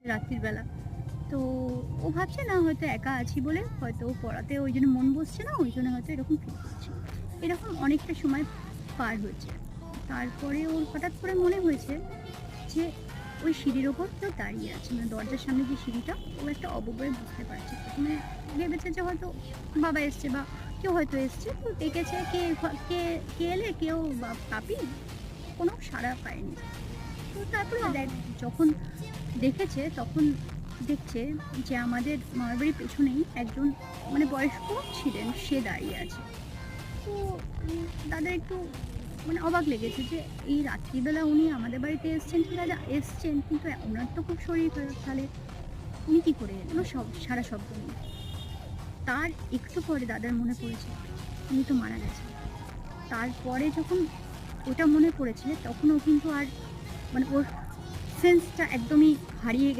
রাত্রির বেলা। তো ও ভাবছে না হয়তো একা আছি বলে হয়তো ও পড়াতে ওই জন্য মন বসছে না, ওই জন্য হয়তো এরকম ফিল করছে। এরকম অনেকটা সময় পার হয়েছে। তারপরে ওর হঠাৎ করে মনে হয়েছে যে ওই সিঁড়ির ওপর কেউ দাঁড়িয়ে আছে। মানে দরজার সামনে যে সিঁড়িটা, ও একটা অববয়ে বুঝতে পারছে। ১ম এ ভেবেছে যে হয়তো বাবা এসছে বা কেউ হয়তো এসছে। তো ডেকেছে, কে কে এলে? কেউ পাপি? কোনো সাড়া পায়নি। তো তারপরে যখন দেখেছে তখন দেখছে যে আমাদের মামার বাড়ির পেছনেই একজন মানে বয়স্ক ছিলেন, সে দাঁড়িয়ে আছে। তো দাদার একটু মানে অবাক লেগেছে যে এই রাত্রিবেলা উনি আমাদের বাড়িতে এসছেন, ঠিক আছে এসছেন কিন্তু উনার তো খুব শরীর খারাপ, তাহলে উনি কি করে এলেন? কোনো সাড়া শব্দ নেই। তার একটু পরে দাদার মনে পড়েছে উনি তো মারা গেছেন। তারপরে যখন ওটা মনে পড়েছে তখন ও কিন্তু আর মানে ওর সেন্সটা একদমই হারিয়ে